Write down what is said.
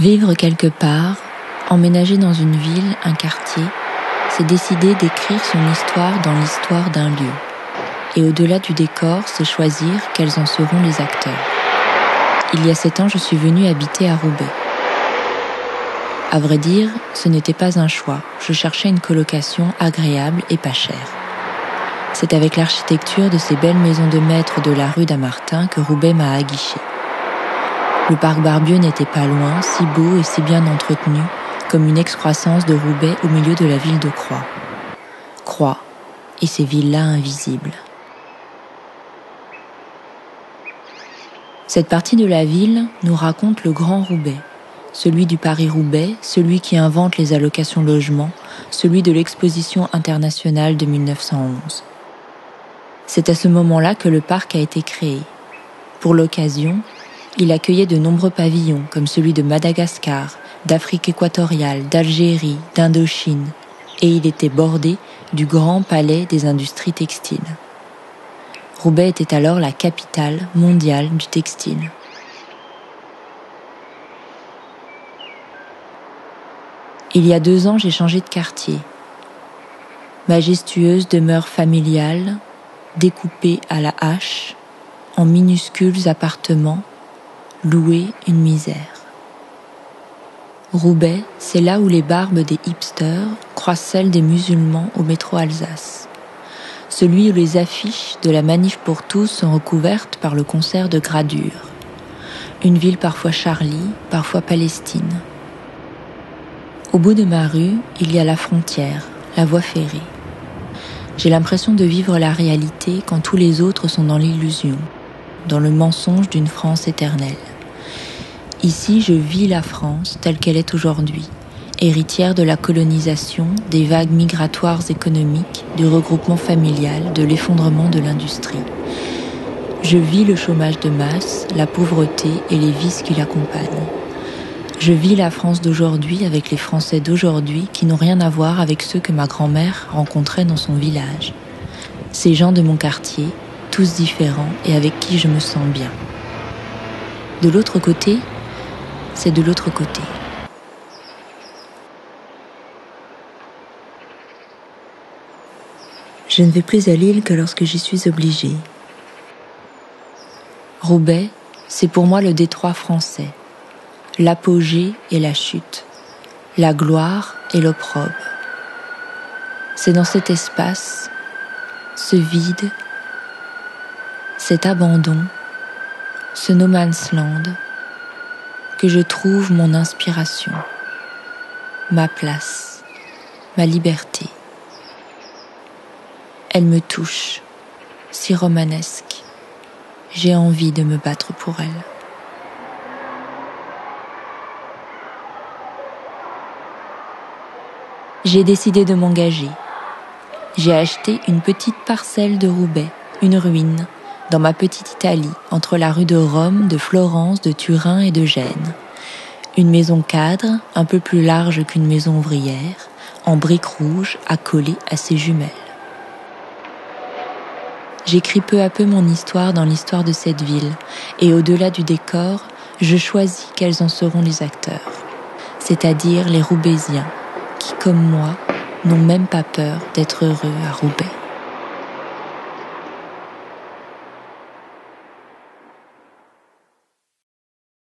Vivre quelque part, emménager dans une ville, un quartier, c'est décider d'écrire son histoire dans l'histoire d'un lieu. Et au-delà du décor, c'est choisir quels en seront les acteurs. Il y a 7 ans, je suis venue habiter à Roubaix. À vrai dire, ce n'était pas un choix. Je cherchais une colocation agréable et pas chère. C'est avec l'architecture de ces belles maisons de maître de la rue Dammartin que Roubaix m'a aguiché. Le parc Barbieux n'était pas loin, si beau et si bien entretenu, comme une excroissance de Roubaix au milieu de la ville de Croix. Croix et ces villas invisibles. Cette partie de la ville nous raconte le grand Roubaix, celui du Paris-Roubaix, celui qui invente les allocations logement, celui de l'exposition internationale de 1911. C'est à ce moment-là que le parc a été créé. Pour l'occasion, il accueillait de nombreux pavillons comme celui de Madagascar, d'Afrique équatoriale, d'Algérie, d'Indochine, et il était bordé du grand palais des industries textiles. Roubaix était alors la capitale mondiale du textile. Il y a 2 ans, j'ai changé de quartier. Majestueuse demeure familiale, découpée à la hache, en minuscules appartements, loués une misère. Roubaix, c'est là où les barbes des hipsters croisent celles des musulmans au métro Alsace. Celui où les affiches de la Manif pour tous sont recouvertes par le concert de Gradure. Une ville parfois Charlie, parfois Palestine. Au bout de ma rue, il y a la frontière, la voie ferrée. J'ai l'impression de vivre la réalité quand tous les autres sont dans l'illusion, dans le mensonge d'une France éternelle. Ici, je vis la France telle qu'elle est aujourd'hui, héritière de la colonisation, des vagues migratoires économiques, du regroupement familial, de l'effondrement de l'industrie. Je vis le chômage de masse, la pauvreté et les vices qui l'accompagnent. Je vis la France d'aujourd'hui avec les Français d'aujourd'hui qui n'ont rien à voir avec ceux que ma grand-mère rencontrait dans son village. Ces gens de mon quartier, tous différents et avec qui je me sens bien. De l'autre côté, c'est de l'autre côté. Je ne vais plus à Lille que lorsque j'y suis obligée. Roubaix, c'est pour moi le détroit français, l'apogée et la chute, la gloire et l'opprobre. C'est dans cet espace, ce vide, cet abandon, ce no man's land, que je trouve mon inspiration, ma place, ma liberté. Elle me touche, si romanesque. J'ai envie de me battre pour elle. J'ai décidé de m'engager. J'ai acheté une petite parcelle de Roubaix, une ruine, dans ma petite Italie, entre la rue de Rome, de Florence, de Turin et de Gênes. Une maison cadre, un peu plus large qu'une maison ouvrière, en briques rouges, accolée à ses jumelles. J'écris peu à peu mon histoire dans l'histoire de cette ville, et au-delà du décor, je choisis quels en seront les acteurs, c'est-à-dire les Roubaisiens, qui, comme moi, n'ont même pas peur d'être heureux à Roubaix.